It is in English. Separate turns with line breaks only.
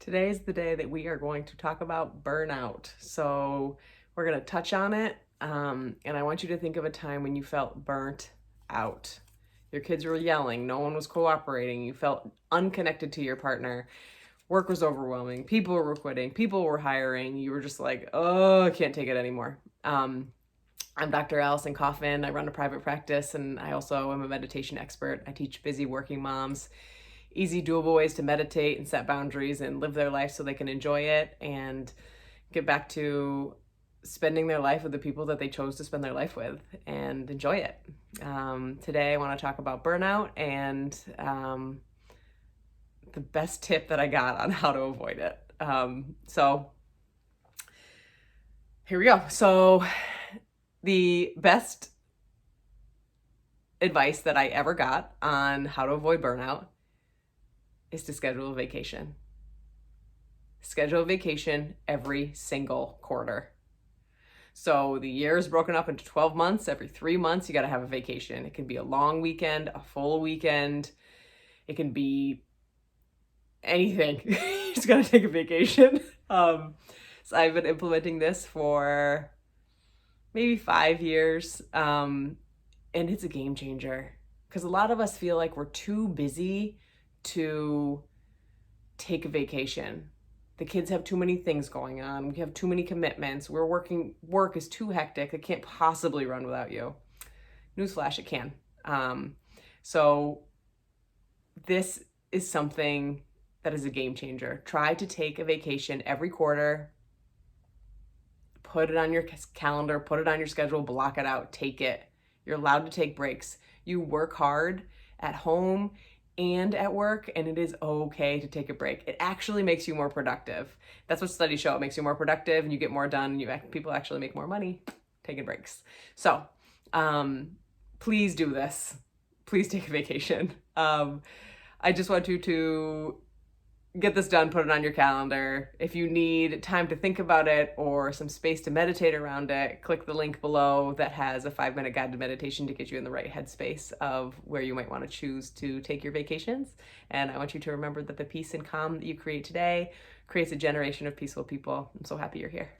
Today is the day that we are going to talk about burnout. So we're going to touch on it. And I want you to think of a time when you felt burnt out. Your kids were yelling, no one was cooperating, you felt unconnected to your partner, work was overwhelming, people were quitting, people were hiring, you were just like, oh, I can't take it anymore. I'm Dr. Allison Coffin. I run a private practice and I also am a meditation expert. I teach busy working moms easy, doable ways to meditate and set boundaries and live their life so they can enjoy it and get back to spending their life with the people that they chose to spend their life with and enjoy it. Today, I want to talk about burnout and the best tip that I got on how to avoid it. So here we go. So the best advice that I ever got on how to avoid burnout is to schedule a vacation. Schedule a vacation every single quarter. So the year is broken up into 12 months. Every 3 months, you got to have a vacation. It can be a long weekend, a full weekend. It can be anything. You just got to take a vacation. So I've been implementing this for maybe 5 years. And it's a game changer because a lot of us feel like we're too busy to take a vacation. The kids have too many things going on. We have too many commitments. Work is too hectic. It can't possibly run without you. Newsflash, it can. So this is something that is a game changer. Try to take a vacation every quarter. Put it on your calendar, put it on your schedule, block it out, take it. You're allowed to take breaks. You work hard at home and at work, and it is okay to take a break. It actually makes you more productive. That's what studies show. It makes you more productive and you get more done and people actually make more money taking breaks. So please do this. Please take a vacation. I just want you to get this done, put it on your calendar. If you need time to think about it or some space to meditate around it, click the link below that has a 5-minute guided meditation to get you in the right headspace of where you might want to choose to take your vacations. And I want you to remember that the peace and calm that you create today creates a generation of peaceful people. I'm so happy you're here.